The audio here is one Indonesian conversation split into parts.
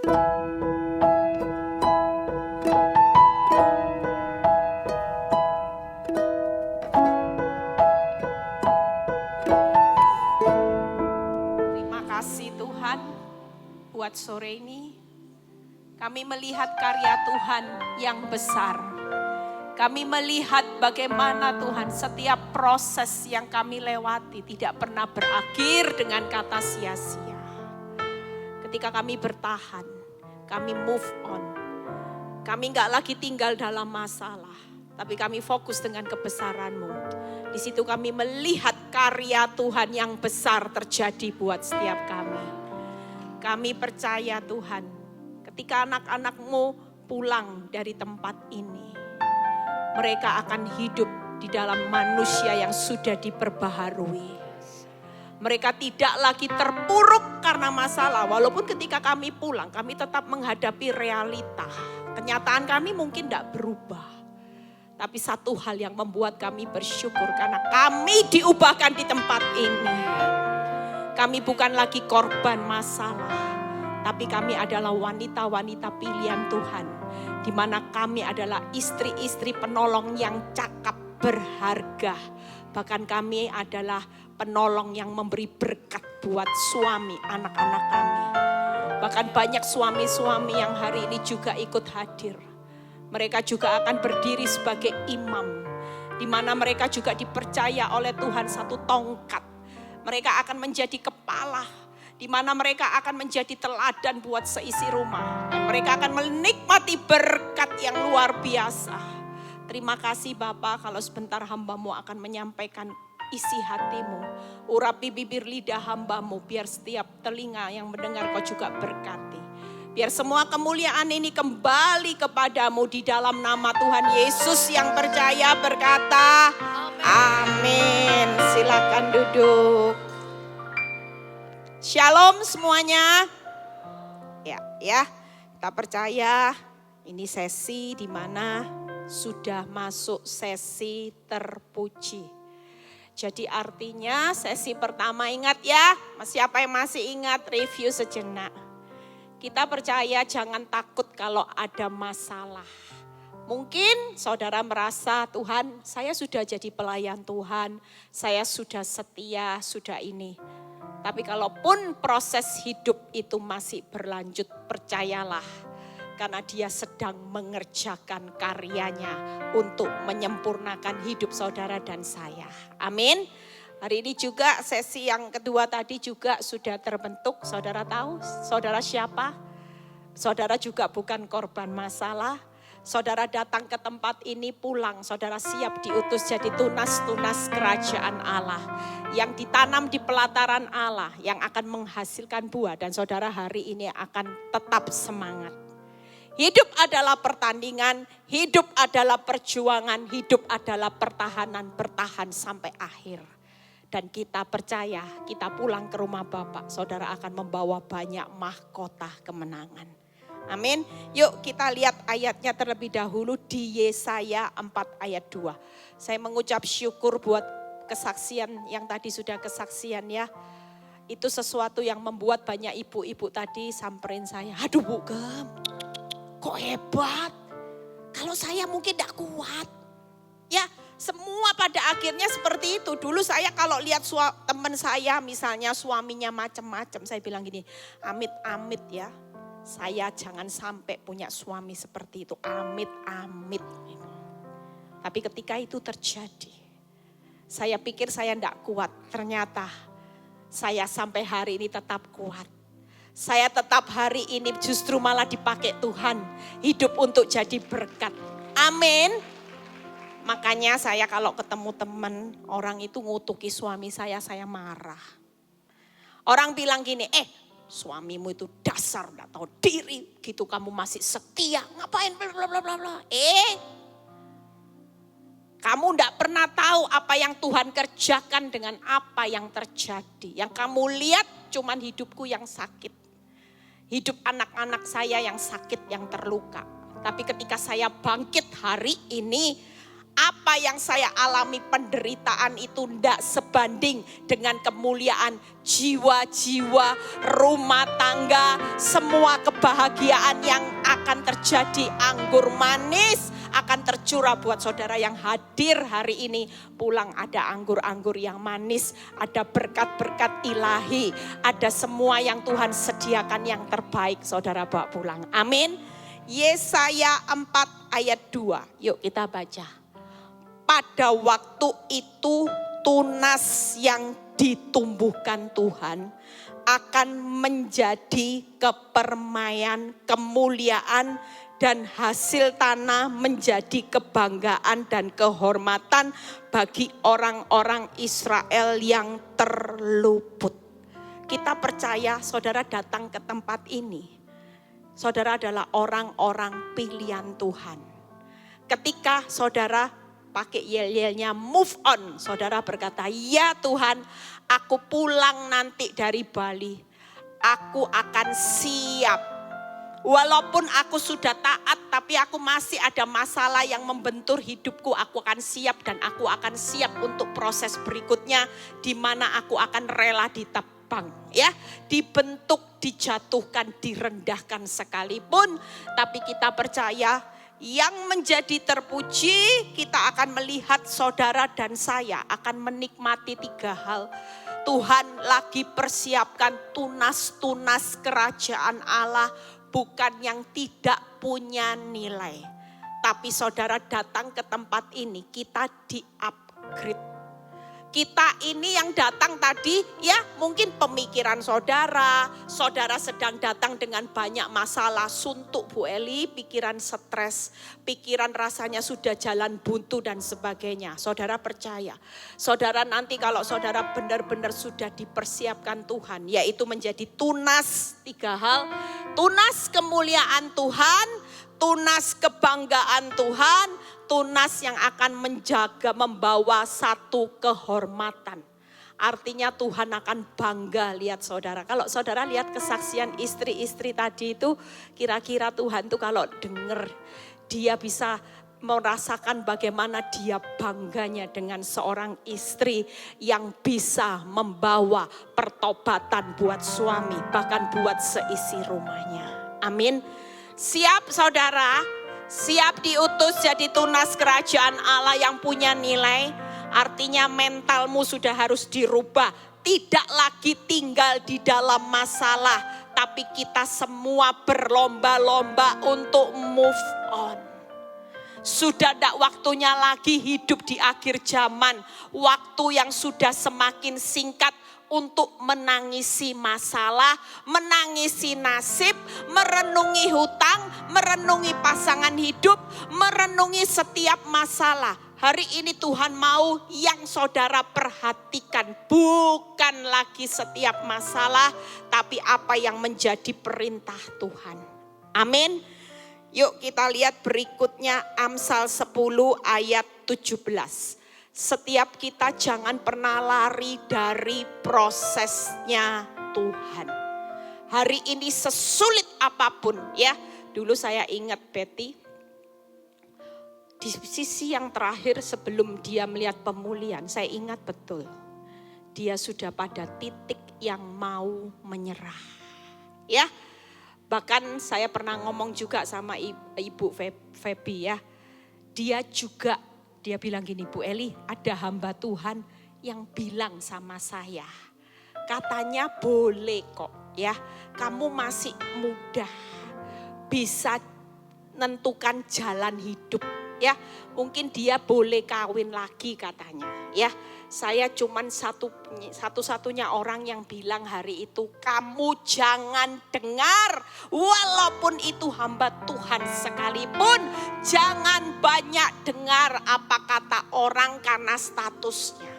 Terima kasih Tuhan buat sore ini. Kami melihat karya Tuhan yang besar. Kami melihat bagaimana Tuhan setiap proses yang kami lewati tidak pernah berakhir dengan kata sia-sia. Ketika kami bertahan, kami move on. Kami gak lagi tinggal dalam masalah, tapi kami fokus dengan kebesaran-Mu. Di situ kami melihat karya Tuhan yang besar terjadi buat setiap kami. Kami percaya Tuhan, ketika anak-anak-Mu pulang dari tempat ini, mereka akan hidup di dalam manusia yang sudah diperbaharui. Mereka tidak lagi terpuruk karena masalah. Walaupun ketika kami pulang, kami tetap menghadapi realita. Kenyataan kami mungkin tidak berubah. Tapi satu hal yang membuat kami bersyukur karena kami diubahkan di tempat ini. Kami bukan lagi korban masalah. Tapi kami adalah wanita-wanita pilihan Tuhan. Di mana kami adalah istri-istri penolong yang cakap berharga. Bahkan kami adalah penolong yang memberi berkat buat suami anak-anak kami. Bahkan banyak suami-suami yang hari ini juga ikut hadir. Mereka juga akan berdiri sebagai imam. Di mana mereka juga dipercaya oleh Tuhan satu tongkat. Mereka akan menjadi kepala. Di mana mereka akan menjadi teladan buat seisi rumah. Dan mereka akan menikmati berkat yang luar biasa. Terima kasih Bapak kalau sebentar hamba-Mu akan menyampaikan isi hati-Mu. Urapi bibir lidah hamba-Mu biar setiap telinga yang mendengar Kau juga berkati. Biar semua kemuliaan ini kembali kepadamu di dalam nama Tuhan Yesus yang percaya berkata amin. Silakan duduk. Shalom semuanya. Ya, kita percaya ini sesi di mana sudah masuk sesi terpuji. Jadi artinya sesi pertama ingat ya, siapa yang masih ingat review sejenak. Kita percaya jangan takut kalau ada masalah. Mungkin saudara merasa Tuhan saya sudah jadi pelayan Tuhan, saya sudah setia, sudah ini. Tapi kalaupun proses hidup itu masih berlanjut, percayalah. Karena dia sedang mengerjakan karyanya untuk menyempurnakan hidup saudara dan saya. Amin. Hari ini juga sesi yang kedua tadi juga sudah terbentuk. Saudara tahu saudara siapa? Saudara juga bukan korban masalah. Saudara datang ke tempat ini pulang, saudara siap diutus jadi tunas-tunas kerajaan Allah. Yang ditanam di pelataran Allah, yang akan menghasilkan buah. Dan saudara hari ini akan tetap semangat. Hidup adalah pertandingan, hidup adalah perjuangan, hidup adalah pertahanan, bertahan sampai akhir. Dan kita percaya, kita pulang ke rumah Bapa, saudara akan membawa banyak mahkota kemenangan. Amin. Yuk kita lihat ayatnya terlebih dahulu di Yesaya 4 ayat 2. Saya mengucap syukur buat kesaksian yang tadi sudah kesaksian ya. Itu sesuatu yang membuat banyak ibu-ibu tadi samperin saya. Aduh Bu Gem, kok hebat. Kalau saya mungkin tidak kuat. Ya semua pada akhirnya seperti itu. Dulu saya kalau lihat teman saya misalnya suaminya macam-macam. Saya bilang gini, amit-amit ya. Saya jangan sampai punya suami seperti itu. Amit-amit. Tapi ketika itu terjadi. Saya pikir saya tidak kuat. Ternyata saya sampai hari ini tetap kuat. Saya tetap hari ini justru malah dipakai Tuhan. Hidup untuk jadi berkat. Amin. Makanya saya kalau ketemu teman. Orang itu ngutuki suami saya marah. Orang bilang gini, suamimu itu dasar gak tahu diri. Gitu kamu masih setia. Ngapain bla bla bla bla. Kamu gak pernah tahu apa yang Tuhan kerjakan dengan apa yang terjadi. Yang kamu lihat cuman hidupku yang sakit. Hidup anak-anak saya yang sakit, yang terluka. Tapi ketika saya bangkit hari ini, Apa yang saya alami penderitaan itu tidak sebanding dengan kemuliaan jiwa-jiwa, rumah tangga, semua kebahagiaan yang akan terjadi. Anggur manis akan tercurah buat saudara yang hadir hari ini. Pulang ada anggur-anggur yang manis, ada berkat-berkat ilahi, ada semua yang Tuhan sediakan yang terbaik saudara bawa pulang. Amin. Yesaya 4 ayat 2. Yuk kita baca. Pada waktu itu tunas yang ditumbuhkan Tuhan akan menjadi kepermaian, kemuliaan, dan hasil tanah menjadi kebanggaan dan kehormatan bagi orang-orang Israel yang terluput. Kita percaya saudara datang ke tempat ini, saudara adalah orang-orang pilihan Tuhan. Ketika saudara pakai yel-yelnya move on, saudara berkata, ya Tuhan, aku pulang nanti dari Bali, aku akan siap. Walaupun aku sudah taat, tapi aku masih ada masalah yang membentur hidupku, aku akan siap dan aku akan siap untuk proses berikutnya, di mana aku akan rela ditebang, ya, dibentuk, dijatuhkan, direndahkan sekalipun, tapi kita percaya. Yang menjadi terpuji, kita akan melihat saudara dan saya akan menikmati 3 hal. Tuhan lagi persiapkan tunas-tunas kerajaan Allah, bukan yang tidak punya nilai. Tapi saudara datang ke tempat ini, kita di-upgrade. Kita ini yang datang tadi, ya mungkin pemikiran saudara sedang datang dengan banyak masalah, suntuk Bu Eli, pikiran stres, pikiran rasanya sudah jalan buntu dan sebagainya. Saudara percaya, saudara nanti kalau saudara benar-benar sudah dipersiapkan Tuhan, yaitu menjadi tunas 3 hal, tunas kemuliaan Tuhan, tunas kebanggaan Tuhan, tunas yang akan menjaga, membawa satu kehormatan. Artinya Tuhan akan bangga lihat saudara. Kalau saudara lihat kesaksian istri-istri tadi itu, kira-kira Tuhan tuh kalau dengar, dia bisa merasakan bagaimana dia bangganya dengan seorang istri yang bisa membawa pertobatan buat suami, bahkan buat seisi rumahnya. Amin. Siap saudara? Siap diutus jadi tunas kerajaan Allah yang punya nilai. Artinya mentalmu sudah harus dirubah. Tidak lagi tinggal di dalam masalah. Tapi kita semua berlomba-lomba untuk move on. Sudah tidak waktunya lagi hidup di akhir zaman. Waktu yang sudah semakin singkat untuk menangisi masalah, menangisi nasib, merenungi hutang, merenungi pasangan hidup, merenungi setiap masalah. Hari ini Tuhan mau yang saudara perhatikan bukan lagi setiap masalah, tapi apa yang menjadi perintah Tuhan. Amin. Yuk kita lihat berikutnya Amsal 10 ayat 17. Setiap kita jangan pernah lari dari prosesnya Tuhan. Hari ini sesulit apapun ya. Dulu saya ingat Betty, di sisi yang terakhir sebelum dia melihat pemulihan, saya ingat betul. Dia sudah pada titik yang mau menyerah. Ya, bahkan saya pernah ngomong juga sama Ibu Feby ya. Dia bilang gini, Bu Eli, ada hamba Tuhan yang bilang sama saya, katanya boleh kok ya, kamu masih muda, bisa menentukan jalan hidup ya. Mungkin dia boleh kawin lagi katanya ya. Saya cuman satu-satunya orang yang bilang hari itu, kamu jangan dengar, walaupun itu hamba Tuhan sekalipun, jangan banyak dengar apa kata orang karena statusnya.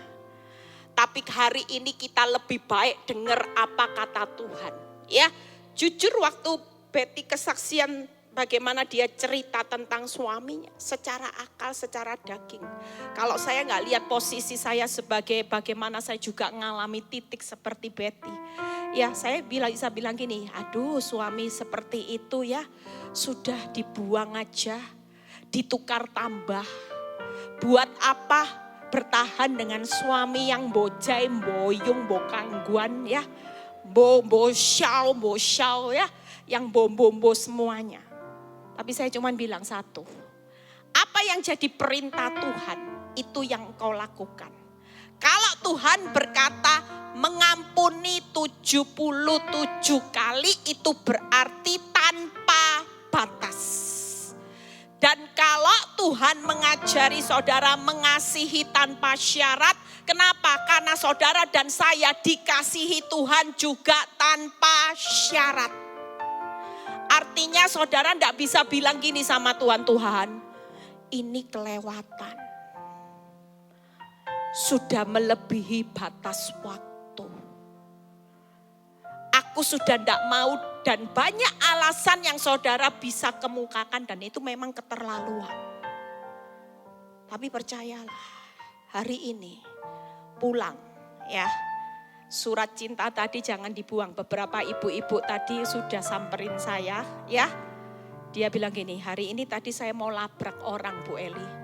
Tapi hari ini kita lebih baik dengar apa kata Tuhan. Ya, jujur waktu Betty kesaksian bagaimana dia cerita tentang suaminya secara akal, secara daging. Kalau saya nggak lihat posisi saya sebagai bagaimana saya juga ngalami titik seperti Betty. Ya saya bisa bilang gini, aduh suami seperti itu ya sudah dibuang aja, ditukar tambah. Buat apa bertahan dengan suami yang bojai, boyung, bokangguan ya. Bosyau ya. Yang bombo semuanya. Tapi saya cuma bilang satu. Apa yang jadi perintah Tuhan, itu yang kau lakukan. Kalau Tuhan berkata mengampuni 77 kali, itu berarti tanpa batas. Dan kalau Tuhan mengajari saudara mengasihi tanpa syarat, kenapa? Karena saudara dan saya dikasihi Tuhan juga tanpa syarat. Artinya saudara tidak bisa bilang gini sama Tuhan, Tuhan ini kelewatan. Sudah melebihi batas waktu. Aku sudah tidak mau dan banyak alasan yang saudara bisa kemukakan dan itu memang keterlaluan. Tapi percayalah, hari ini pulang ya. Surat cinta tadi jangan dibuang. Beberapa ibu-ibu tadi sudah samperin saya ya. Dia bilang gini, hari ini tadi saya mau labrak orang Bu Eli.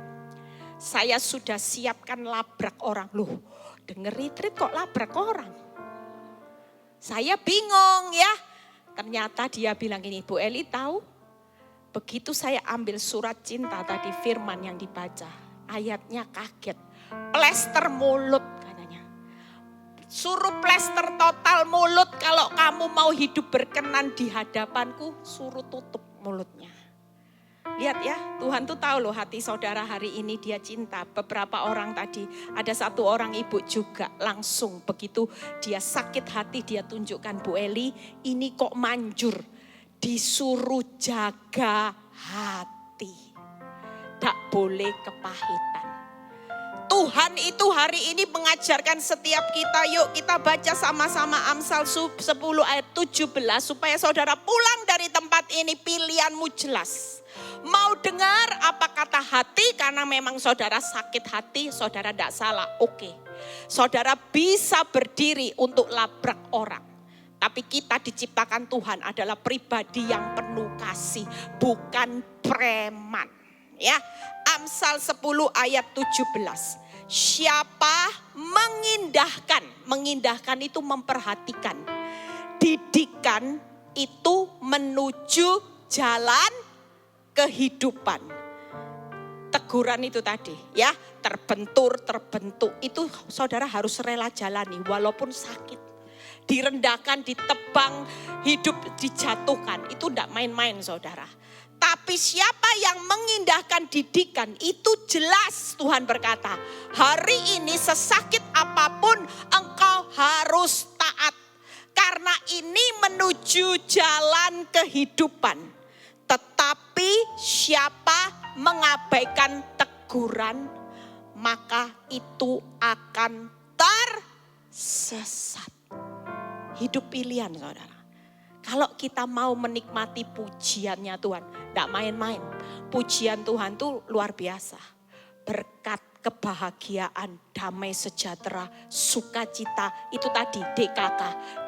Saya sudah siapkan labrak orang. Loh, denger retreat kok labrak orang? Saya bingung ya. Ternyata dia bilang gini, Bu Eli tahu? Begitu saya ambil surat cinta tadi firman yang dibaca. Ayatnya kaget. Plester mulut katanya. Suruh plester total mulut. Kalau kamu mau hidup berkenan di hadapanku, suruh tutup mulutnya. Lihat ya, Tuhan tuh tahu loh hati saudara hari ini dia cinta. Beberapa orang tadi, ada satu orang ibu juga langsung begitu dia sakit hati dia tunjukkan Bu Eli, ini kok manjur. Disuruh jaga hati. Tak boleh kepahitan. Tuhan itu hari ini mengajarkan setiap kita, yuk kita baca sama-sama Amsal 10 ayat 17 supaya saudara pulang dari tempat ini pilihanmu jelas. Mau dengar apa kata hati karena memang saudara sakit hati, saudara tidak salah, oke. Saudara bisa berdiri untuk labrak orang. Tapi kita diciptakan Tuhan adalah pribadi yang penuh kasih, bukan preman. Ya, Amsal 10 ayat 17. Siapa mengindahkan itu memperhatikan. Didikan itu menuju jalan kehidupan. Teguran itu tadi ya, terbentur itu saudara harus rela jalani walaupun sakit. Direndahkan, ditebang, hidup dijatuhkan, itu tidak main-main saudara. Tapi siapa yang mengindahkan didikan itu jelas Tuhan berkata, hari ini sesakit apapun engkau harus taat. Karena ini menuju jalan kehidupan. Tetapi siapa mengabaikan teguran, maka itu akan tersesat. Hidup pilihan saudara. Kalau kita mau menikmati pujiannya Tuhan, tidak main-main. Pujian Tuhan itu luar biasa. Berkat, kebahagiaan, damai sejahtera, sukacita, itu tadi DKK.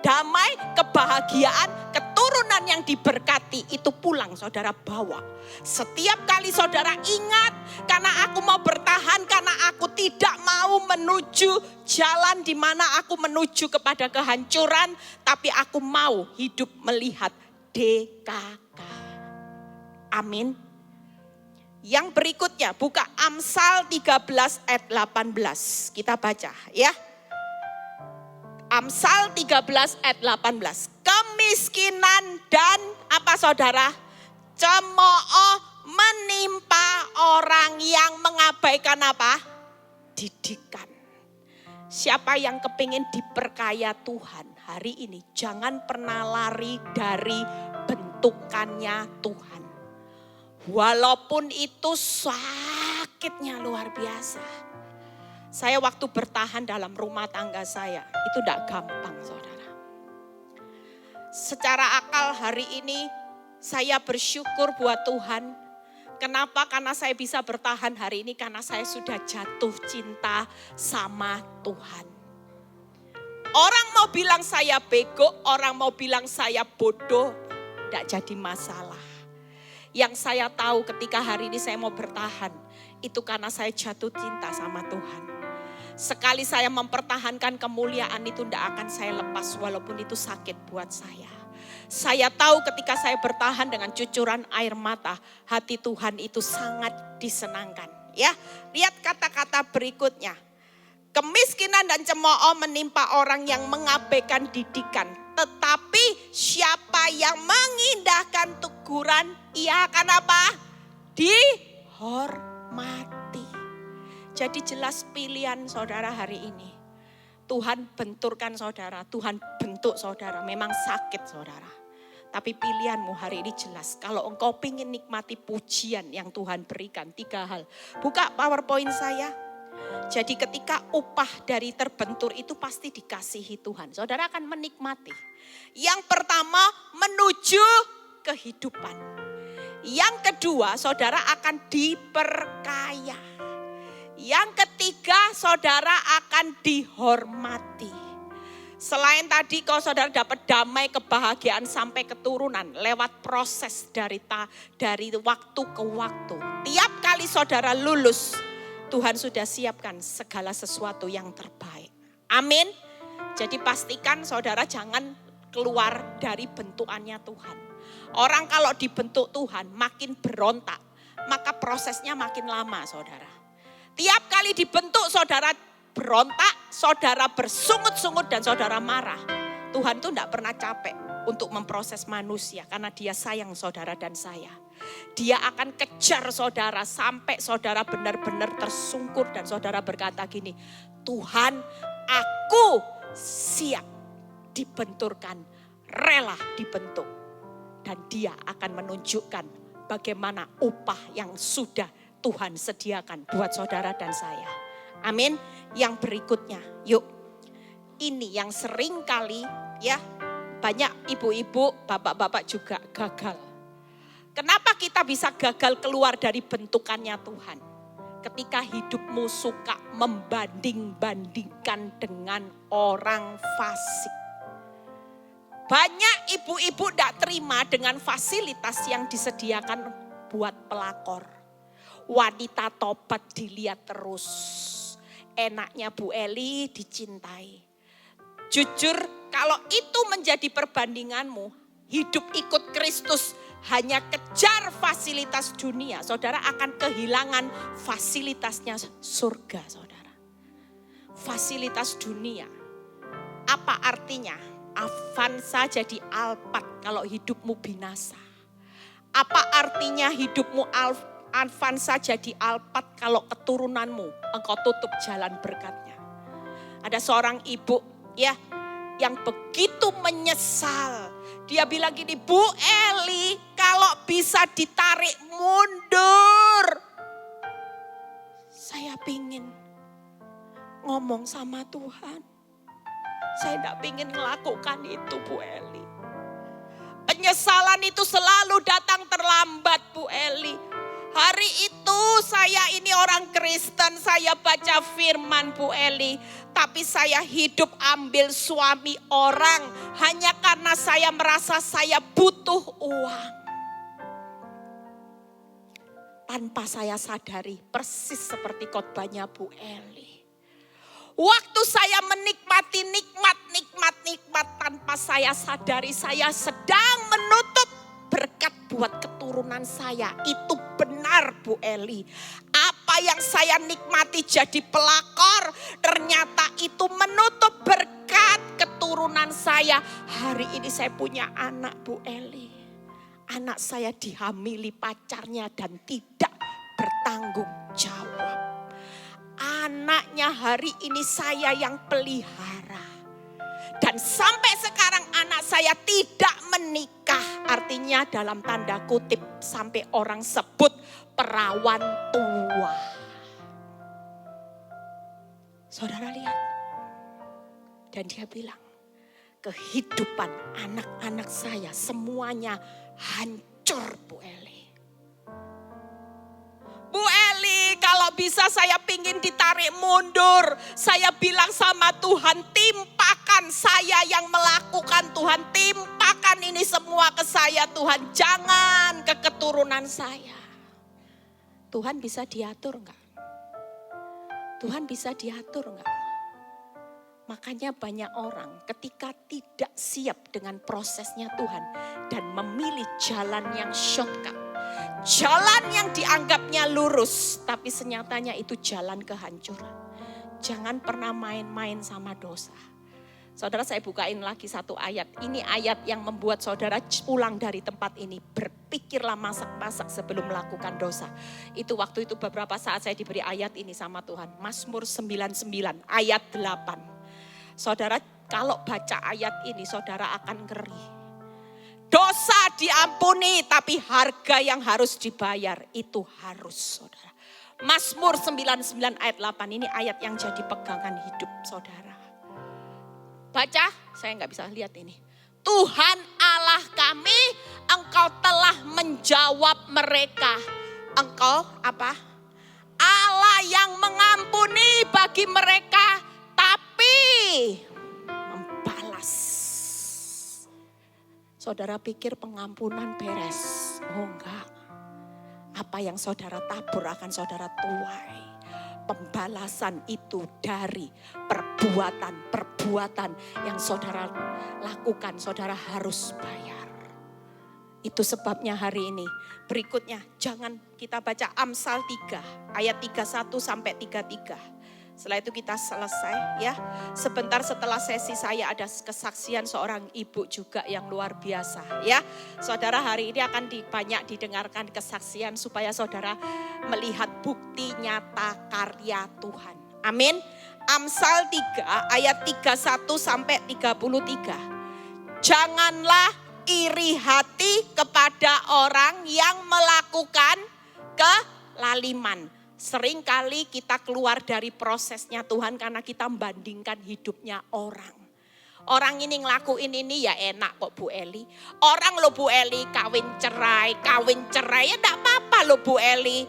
Damai, kebahagiaan, keturunan yang diberkati, itu pulang saudara bawa. Setiap kali saudara ingat, karena aku mau bertahan, karena aku tidak mau menuju jalan di mana aku menuju kepada kehancuran, tapi aku mau hidup melihat DKK. Amin. Yang berikutnya buka Amsal 13 ayat 18. Kita baca ya. Amsal 13 ayat 18. Kemiskinan dan apa saudara? Cemooh menimpa orang yang mengabaikan apa? Didikan. Siapa yang kepingin diperkaya Tuhan hari ini, jangan pernah lari dari bentukannya Tuhan. Walaupun itu sakitnya luar biasa. Saya waktu bertahan dalam rumah tangga saya, itu tidak gampang saudara. Secara akal hari ini saya bersyukur buat Tuhan. Kenapa? Karena saya bisa bertahan hari ini karena saya sudah jatuh cinta sama Tuhan. Orang mau bilang saya bego, orang mau bilang saya bodoh, tidak jadi masalah. Yang saya tahu ketika hari ini saya mau bertahan, itu karena saya jatuh cinta sama Tuhan. Sekali saya mempertahankan kemuliaan itu tidak akan saya lepas walaupun itu sakit buat saya. Saya tahu ketika saya bertahan dengan cucuran air mata, hati Tuhan itu sangat disenangkan. Ya, lihat kata-kata berikutnya. Kemiskinan dan cemooh menimpa orang yang mengabaikan didikan. Tetapi siapa yang mengindahkan teguran, ia akan apa? Dihormati. Jadi jelas pilihan saudara hari ini. Tuhan benturkan saudara, Tuhan bentuk saudara. Memang sakit saudara. Tapi pilihanmu hari ini jelas. Kalau engkau ingin nikmati pujian yang Tuhan berikan, 3 hal. Buka PowerPoint saya. Jadi ketika upah dari terbentur itu pasti dikasihi Tuhan. Saudara akan menikmati. Yang pertama menuju kehidupan. Yang kedua saudara akan diperkaya. Yang ketiga saudara akan dihormati. Selain tadi kalau saudara dapat damai, kebahagiaan sampai keturunan lewat proses dari waktu ke waktu. Tiap kali saudara lulus, Tuhan sudah siapkan segala sesuatu yang terbaik. Amin. Jadi pastikan saudara jangan keluar dari bentukannya Tuhan. Orang kalau dibentuk Tuhan makin berontak, maka prosesnya makin lama saudara. Tiap kali dibentuk saudara berontak, saudara bersungut-sungut dan saudara marah. Tuhan tuh tidak pernah capek untuk memproses manusia karena dia sayang saudara dan saya. Dia akan kejar saudara sampai saudara benar-benar tersungkur dan saudara berkata gini, Tuhan aku siap dibenturkan, rela dibentuk. Dan dia akan menunjukkan bagaimana upah yang sudah Tuhan sediakan buat saudara dan saya. Amin. Yang berikutnya, yuk. Ini yang sering kali ya, banyak ibu-ibu, bapak-bapak juga gagal. Kenapa kita bisa gagal keluar dari bentukannya Tuhan? Ketika hidupmu suka membanding-bandingkan dengan orang fasik. Banyak ibu-ibu tidak terima dengan fasilitas yang disediakan buat pelakor. Wanita tobat dilihat terus. Enaknya Bu Eli dicintai. Jujur kalau itu menjadi perbandinganmu, hidup ikut Kristus hanya kejar fasilitas dunia, saudara akan kehilangan fasilitasnya surga saudara. Fasilitas dunia. Apa artinya? Avanza jadi Alphard kalau hidupmu binasa. Apa artinya hidupmu Avanza jadi Alphard kalau keturunanmu engkau tutup jalan berkatnya. Ada seorang ibu ya yang begitu menyesal. Dia bilang gini, Bu Eli kalau bisa ditarik mundur. Saya pingin ngomong sama Tuhan. Saya tidak pingin melakukan itu Bu Eli. Penyesalan itu selalu datang terlambat Bu Eli. Hari itu saya ini orang Kristen, saya baca firman Bu Eli. Tapi saya hidup ambil suami orang hanya karena saya merasa saya butuh uang. Tanpa saya sadari persis seperti khotbahnya Bu Eli. Waktu saya menikmati nikmat tanpa saya sadari saya sedang menutup berkat buat keturunan saya. Itu benar Bu Eli. Apa yang saya nikmati jadi pelakor ternyata itu menutup berkat keturunan saya. Hari ini saya punya anak Bu Eli. Anak saya dihamili pacarnya dan tidak bertanggung jawab. Anaknya hari ini saya yang pelihara. Dan sampai sekarang anak saya tidak menikah. Artinya dalam tanda kutip sampai orang sebut perawan tua. Saudara lihat. Dan dia bilang kehidupan anak-anak saya semuanya hancur Bu Eli. Bu Eli, kalau bisa saya pingin ditarik mundur. Saya bilang sama Tuhan, timpakan saya yang melakukan Tuhan. Timpakan ini semua ke saya Tuhan. Jangan ke keturunan keturunan saya. Tuhan bisa diatur enggak? Tuhan bisa diatur enggak? Makanya banyak orang ketika tidak siap dengan prosesnya Tuhan dan memilih jalan yang shortcut. Jalan yang dianggapnya lurus tapi senyatanya itu jalan kehancuran. Jangan pernah main-main sama dosa. Saudara, saya bukain lagi satu ayat. Ini ayat yang membuat saudara pulang dari tempat ini. Berpikirlah masak-masak sebelum melakukan dosa. Itu waktu itu beberapa saat saya diberi ayat ini sama Tuhan. Mazmur 99 ayat 8. Saudara, kalau baca ayat ini saudara akan ngeri. Dosa diampuni tapi harga yang harus dibayar itu harus, saudara. Mazmur 99 ayat 8 ini ayat yang jadi pegangan hidup saudara. Baca, saya nggak bisa lihat ini. Tuhan Allah kami, Engkau telah menjawab mereka. Engkau apa? Allah yang mengampuni bagi mereka, tapi membalas. Saudara pikir pengampunan beres? Oh enggak. Apa yang saudara tabur akan saudara tuai. Pembalasan itu dari perbuatan yang saudara lakukan, saudara harus bayar. Itu sebabnya hari ini. Berikutnya, jangan kita baca Amsal 3 ayat 31 sampai 33. Setelah itu kita selesai ya. Sebentar setelah sesi saya ada kesaksian seorang ibu juga yang luar biasa ya. Saudara, hari ini akan banyak didengarkan kesaksian supaya saudara melihat bukti nyata karya Tuhan. Amin. Amsal 3 ayat 31 sampai 33. Janganlah iri hati kepada orang yang melakukan kelaliman. Seringkali kita keluar dari prosesnya Tuhan karena kita membandingkan hidupnya orang. Orang ini ngelakuin ini ya enak kok Bu Eli. Orang lo Bu Eli kawin cerai ya enggak apa-apa lo Bu Eli.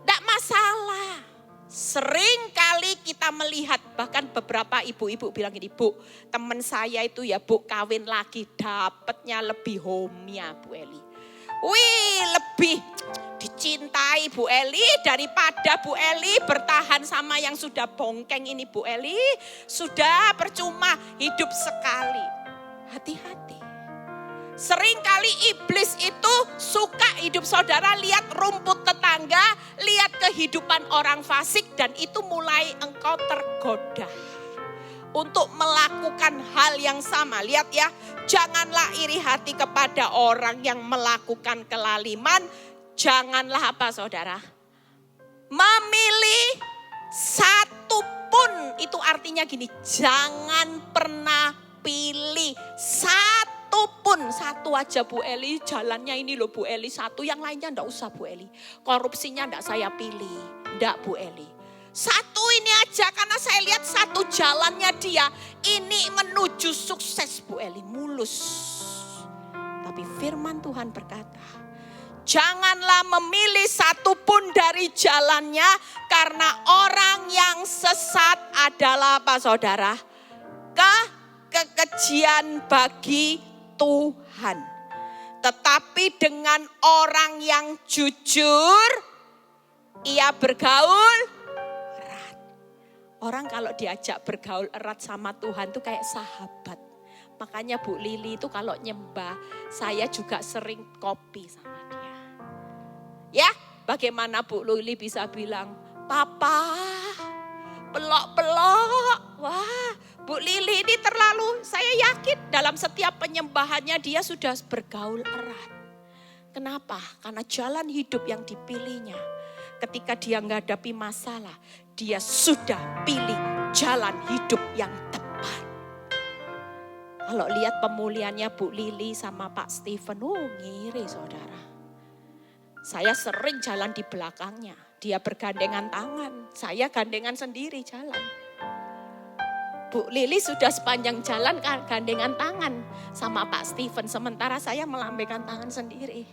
Enggak masalah. Seringkali kita melihat bahkan beberapa ibu-ibu bilang gini, Bu teman saya itu ya Bu kawin lagi dapatnya lebih homenya Bu Eli. Wih lebih dicintai Bu Eli daripada Bu Eli bertahan sama yang sudah bongkeng ini Bu Eli. Sudah percuma hidup sekali. Hati-hati. Seringkali iblis itu suka hidup saudara lihat rumput tetangga, lihat kehidupan orang fasik dan itu mulai engkau tergoda. Untuk melakukan hal yang sama. Lihat ya, janganlah iri hati kepada orang yang melakukan kelaliman. Janganlah apa saudara? Memilih satu pun. Itu artinya gini, jangan pernah pilih satu pun. Satu aja Bu Eli, jalannya ini loh Bu Eli. Satu, yang lainnya enggak usah Bu Eli. Korupsinya enggak saya pilih. Enggak Bu Eli. Satu ini aja karena saya lihat satu jalannya dia. Ini menuju sukses Bu Eli, mulus. Tapi firman Tuhan berkata, janganlah memilih satu pun dari jalannya karena orang yang sesat adalah apa saudara? Kekejian bagi Tuhan. Tetapi dengan orang yang jujur, ia bergaul. Orang kalau diajak bergaul erat sama Tuhan tuh kayak sahabat. Makanya Bu Lili itu kalau nyembah, saya juga sering kopi sama dia. Ya, bagaimana Bu Lili bisa bilang, Papa, pelok-pelok. Wah, Bu Lili ini terlalu, saya yakin dalam setiap penyembahannya dia sudah bergaul erat. Kenapa? Karena jalan hidup yang dipilihnya. Ketika dia menghadapi masalah, dia sudah pilih jalan hidup yang tepat. Kalau lihat pemulihannya Bu Lili sama Pak Steven, ngiri saudara. Saya sering jalan di belakangnya. Dia bergandengan tangan, saya gandengan sendiri jalan. Bu Lili sudah sepanjang jalan gandengan tangan sama Pak Steven. Sementara saya melambaikan tangan sendiri.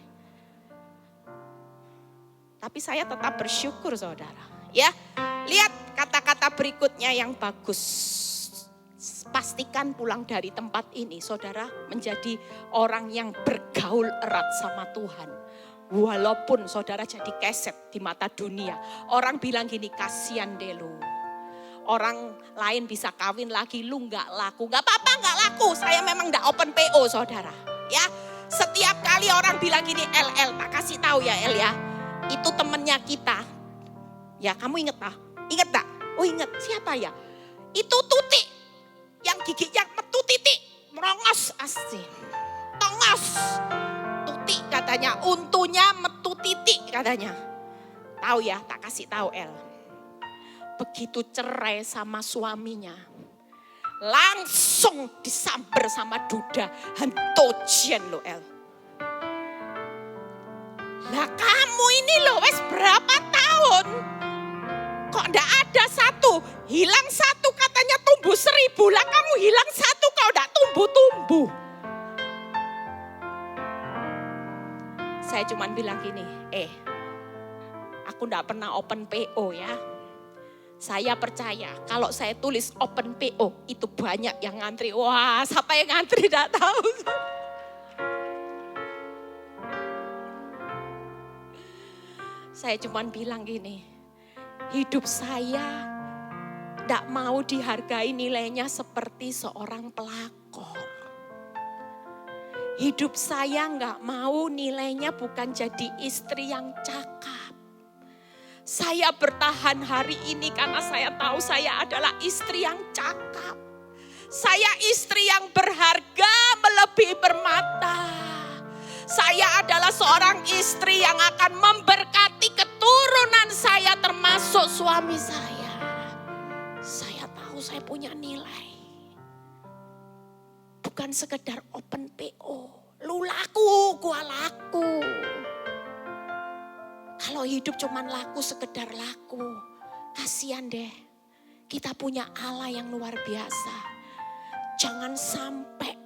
Tapi saya tetap bersyukur saudara. Ya, lihat kata-kata berikutnya yang bagus. Pastikan pulang dari tempat ini saudara menjadi orang yang bergaul erat sama Tuhan. Walaupun saudara jadi keset di mata dunia. Orang bilang gini, kasihan deh lu. Orang lain bisa kawin lagi, lu gak laku. Gak apa-apa gak laku, saya memang gak open PO saudara. Ya, setiap kali orang bilang gini, El, tak kasih tahu ya El ya. Itu temennya kita. Ya kamu inget tak? Inget tak? Oh inget, siapa ya? Itu Tuti. Yang giginya metu titik. Merongos asli. Tongos. Tuti katanya, untunya metu titik katanya. Tahu ya, tak kasih tahu El. Begitu cerai sama suaminya, langsung disamber sama duda, hantojen lo El. Lah kamu ini lo wes berapa tahun, kok ndak ada satu, hilang satu katanya tumbuh 1000, lah kamu hilang satu kau ndak tumbuh-tumbuh. Saya cuman bilang gini, aku ndak pernah open PO ya. Saya percaya kalau saya tulis open PO itu banyak yang ngantri. Wah, siapa yang ngantri tidak tahu. Saya cuman bilang gini, hidup saya tidak mau dihargai nilainya seperti seorang pelakor. Hidup saya nggak mau nilainya bukan jadi istri yang cakap. Saya bertahan hari ini karena saya tahu saya adalah istri yang cakap. Saya istri yang berharga melebihi permata. Saya adalah seorang istri yang akan memberkati keturunan saya termasuk suami saya. Saya tahu saya punya nilai. Bukan sekedar open PO. Lu laku, gua laku. Kalau hidup cuman laku sekedar laku, kasihan deh. Kita punya Allah yang luar biasa. Jangan sampai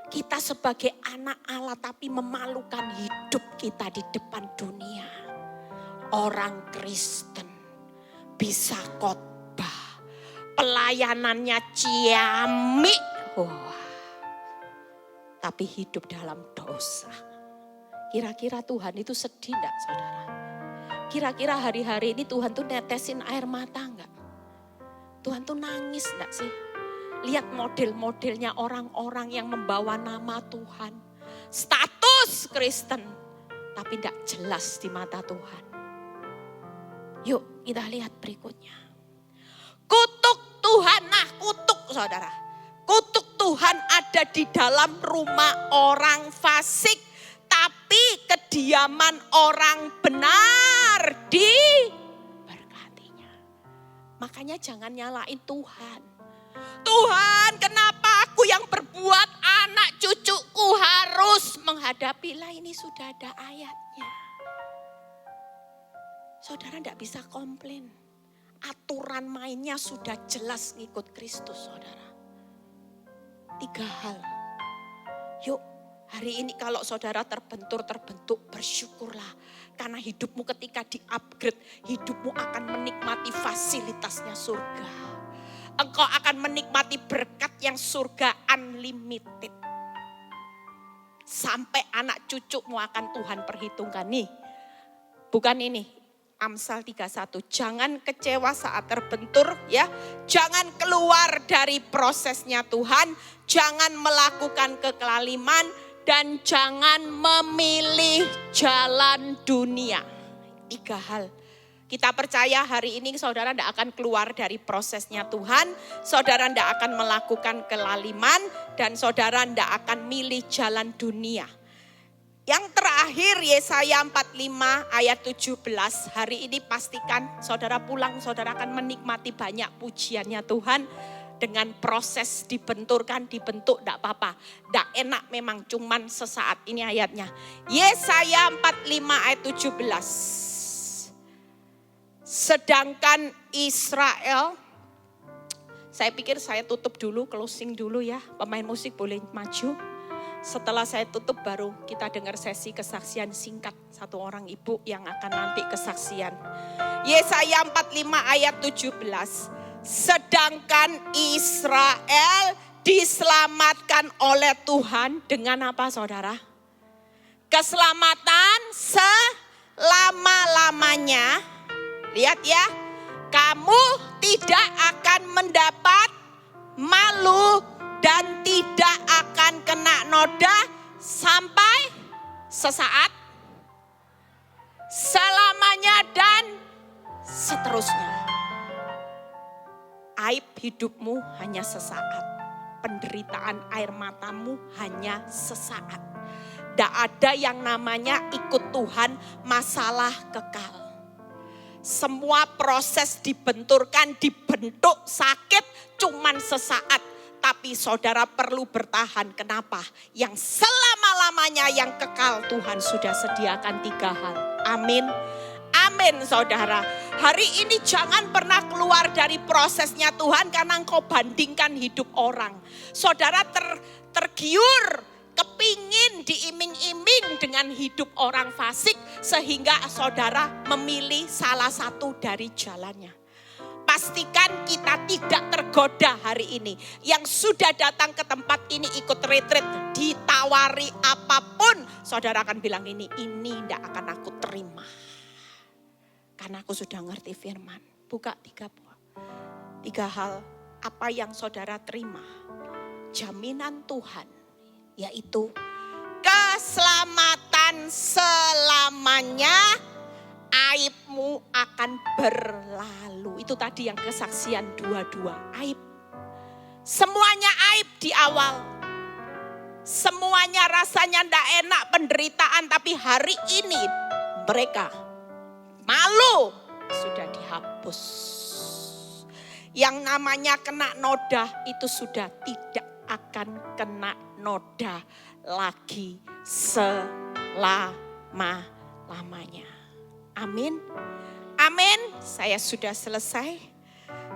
kita sebagai anak Allah tapi memalukan hidup kita di depan dunia. Orang Kristen bisa khotbah, pelayanannya ciamik, tapi hidup dalam dosa. Kira-kira Tuhan itu sedih enggak saudara? Kira-kira hari-hari ini Tuhan tuh netesin air mata enggak? Tuhan tuh nangis enggak sih? Lihat model-modelnya orang-orang yang membawa nama Tuhan. Status Kristen, tapi enggak jelas di mata Tuhan. Yuk kita lihat berikutnya. Kutuk Tuhan, nah kutuk saudara. Kutuk Tuhan ada di dalam rumah orang fasik. Tapi kediaman orang benar diberkatinya. Makanya jangan nyalain Tuhan. Tuhan, kenapa aku yang berbuat anak cucuku harus menghadapi? Lah ini sudah ada ayatnya. Saudara tidak bisa komplain. Aturan mainnya sudah jelas ngikut Kristus saudara. 3 hal. Yuk. Hari ini kalau saudara terbentuk, bersyukurlah. Karena hidupmu ketika di-upgrade, hidupmu akan menikmati fasilitasnya surga. Engkau akan menikmati berkat yang surga unlimited. Sampai anak cucumu akan Tuhan perhitungkan. Nih, bukan ini. Amsal 31, jangan kecewa saat terbentur ya. Jangan keluar dari prosesnya Tuhan. Jangan melakukan kekelaliman. Dan jangan memilih jalan dunia. 3 hal. Kita percaya hari ini saudara tidak akan keluar dari prosesnya Tuhan. Saudara tidak akan melakukan kelaliman. Dan saudara tidak akan milih jalan dunia. Yang terakhir Yesaya 45 ayat 17. Hari ini pastikan saudara pulang, saudara akan menikmati banyak pujiannya Tuhan. Dengan proses dibentuk tidak apa-apa. Tidak enak memang cuman sesaat, ini ayatnya. Yesaya 45 ayat 17. Sedangkan Israel, saya pikir saya tutup dulu, closing dulu ya. Pemain musik boleh maju. Setelah saya tutup baru kita dengar sesi kesaksian singkat. Satu orang ibu yang akan nanti kesaksian. Yesaya 45 ayat 17. Sedangkan Israel diselamatkan oleh Tuhan dengan apa saudara? keselamatan selama-lamanya. Lihat ya, kamu tidak akan mendapat malu dan tidak akan kena noda sampai sesaat, selamanya dan seterusnya. Aib hidupmu hanya sesaat. Penderitaan air matamu hanya sesaat. Tidak ada yang namanya ikut Tuhan masalah kekal. Semua proses dibenturkan, dibentuk, sakit cuman sesaat. Tapi saudara perlu bertahan. Kenapa? Yang selama-lamanya yang kekal Tuhan sudah sediakan 3 hal. Amin. Amin saudara. Hari ini jangan pernah keluar dari prosesnya Tuhan karena engkau bandingkan hidup orang. Saudara tergiur, kepingin diiming-iming dengan hidup orang fasik sehingga saudara memilih salah satu dari jalannya. Pastikan kita tidak tergoda hari ini. Yang sudah datang ke tempat ini ikut retreat, ditawari apapun, saudara akan bilang ini tidak akan aku terima. Karena aku sudah ngerti firman. Buka 3 hal apa yang saudara terima. Jaminan Tuhan, yaitu keselamatan selamanya, aibmu akan berlalu. Itu tadi yang kesaksian 22. Aib. Semuanya aib di awal. Semuanya rasanya tidak enak, penderitaan. Tapi hari ini mereka malu sudah dihapus. Yang namanya kena noda itu sudah tidak akan kena noda lagi selama-lamanya. Amin. Amin. Saya sudah selesai.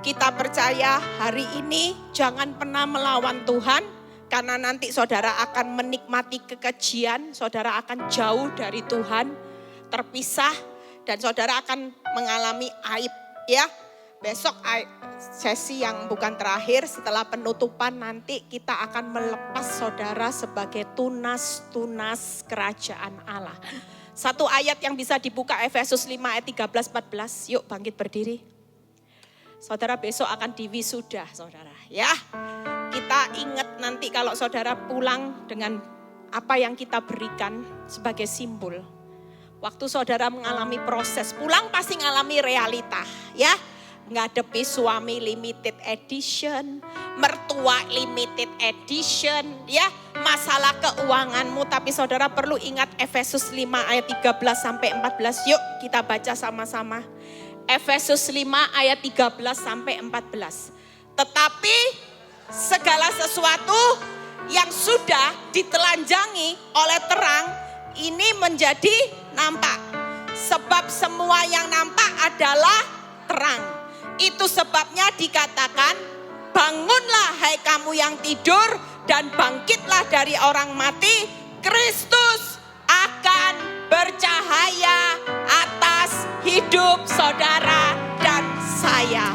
Kita percaya hari ini jangan pernah melawan Tuhan. Karena nanti saudara akan menikmati kekejian. Saudara akan jauh dari Tuhan. Terpisah. Dan saudara akan mengalami aib. Ya. Besok sesi yang bukan terakhir. Setelah penutupan nanti kita akan melepas saudara sebagai tunas-tunas kerajaan Allah. Satu ayat yang bisa dibuka Efesus 5 ayat 13-14. Yuk bangkit berdiri. Saudara besok akan diwisuda saudara. Ya, kita ingat nanti kalau saudara pulang dengan apa yang kita berikan sebagai simbol. Waktu saudara mengalami proses, pulang pasti mengalami realita. Ya, ngadepi suami limited edition, mertua limited edition, ya, masalah keuanganmu. Tapi saudara perlu ingat Efesus 5 ayat 13-14. Yuk kita baca sama-sama. Efesus 5 ayat 13-14. Tetapi segala sesuatu yang sudah ditelanjangi oleh terang, ini menjadi nampak. Sebab semua yang nampak adalah terang. Itu sebabnya dikatakan, bangunlah hai kamu yang tidur dan bangkitlah dari orang mati. Kristus akan bercahaya atas hidup saudara dan saya.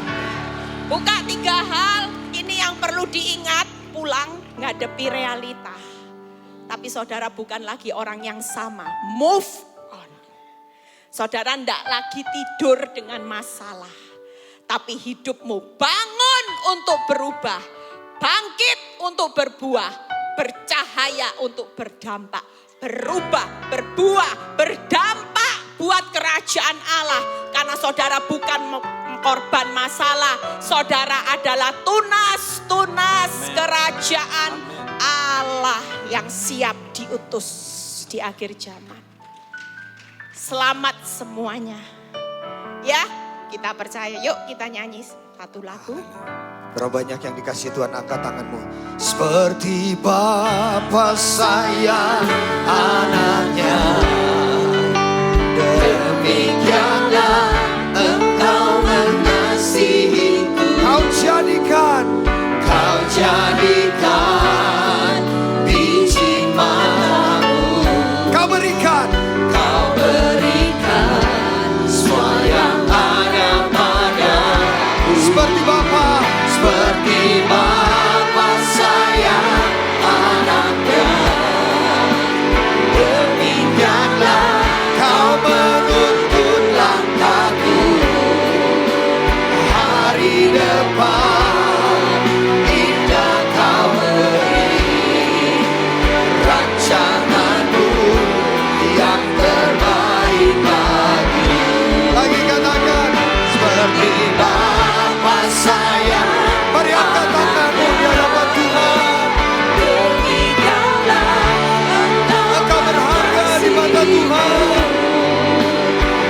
Buka 3 hal, ini yang perlu diingat pulang ngadepi realita. Tapi saudara bukan lagi orang yang sama, move on. Saudara tidak lagi tidur dengan masalah. Tapi hidupmu bangun untuk berubah, bangkit untuk berbuah, bercahaya untuk berdampak, berubah, berbuah, berdampak buat kerajaan Allah. Karena saudara bukan korban masalah, saudara adalah tunas-tunas kerajaan Allah yang siap diutus di akhir zaman. Selamat semuanya. Ya. Kita percaya, yuk kita nyanyi satu lagu. Berapa banyak yang dikasih Tuhan, angkat tanganmu. Seperti Bapa sayang anaknya, demikianlah engkau mengasihiku. Kau jadikan biji manamu. Kau berikan semua yang seperti Bapa sayang anaknya, demikian depan indah kau beri rancanganmu yang terbaik bagi. Lagi katakan seperti Bapa sayang. Mari angkat tanganmu di hadapan Tuhan. Engkau berharga di mata Tuhan.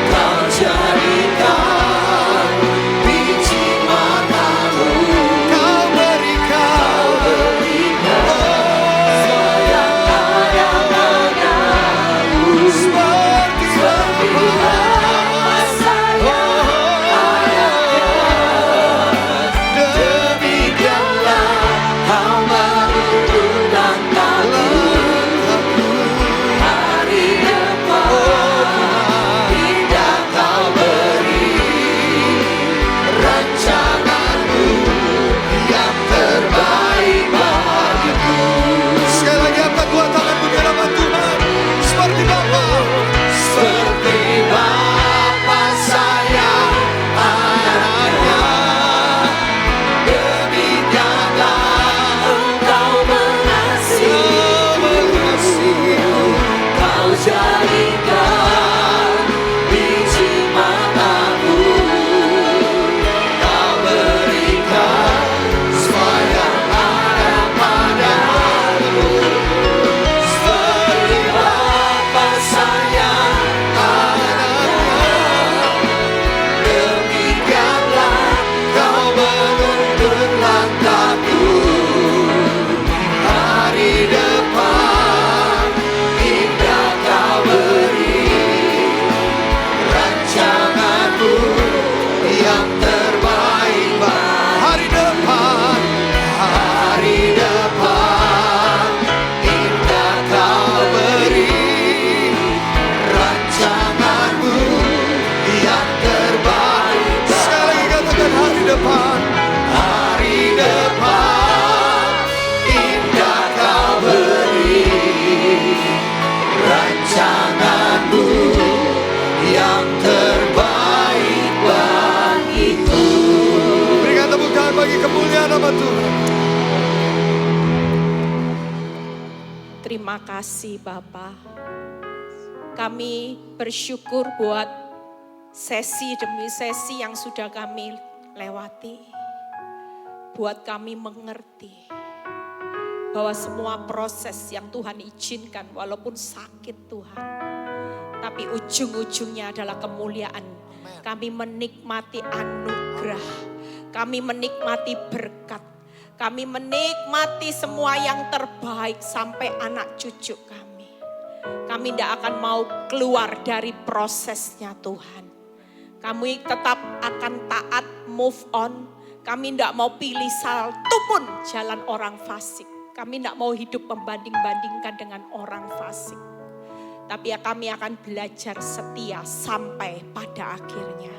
Kau jadikan biji matamu, kau berikan sayang padamu seperti Bapa sayang. Demikianlah kau menurunkan langkahku hari depan indah kau beri rancanganmu yang terbaik bagiku. Sekali lagi angkat dua tanganmu di hadapan Tuhan. Seperti Bapa sayang anaknya. Demikianlah engkau mengasihiku. Kau jadikan biji matamu, kau berikan semua yang ada padaku. Seperti Bapa sayang anaknya. Demikianlah kau menuntun langkahku hari depan indah kau beri rancanganmu yang terbaik bagi hari depan indah kau beri rancanganmu yang terbaik. Sekali lagi katakan hari depan indah kau beri rancanganmu yang terbaik bagiku. Berikan tepuk tangan bagi kemuliaan nama Tuhan. Terima kasih Bapa. Kami bersyukur buat sesi demi sesi yang sudah kami lewati. Buat kami mengerti bahwa semua proses yang Tuhan izinkan walaupun sakit Tuhan, tapi ujung-ujungnya adalah kemuliaan. Kami menikmati anugerah, kami menikmati berkat, kami menikmati semua yang terbaik sampai anak cucu kami. Kami tidak akan mau keluar dari prosesnya Tuhan. Kami tetap akan taat, move on. Kami tidak mau pilih satu pun jalan orang fasik. Kami tidak mau hidup membanding-bandingkan dengan orang fasik. Tapi ya kami akan belajar setia sampai pada akhirnya.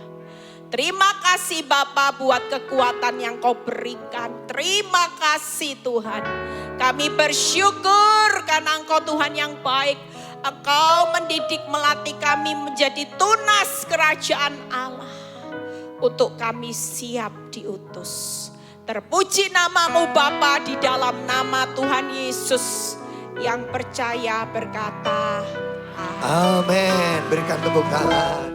Terima kasih Bapa buat kekuatan yang kau berikan. Terima kasih Tuhan. Kami bersyukur karena Engkau Tuhan yang baik. Engkau mendidik melatih kami menjadi tunas kerajaan Allah. Untuk kami siap diutus. Terpuji namamu Bapa, di dalam nama Tuhan Yesus. Yang percaya berkata, amin. Berikan tepuk tangan.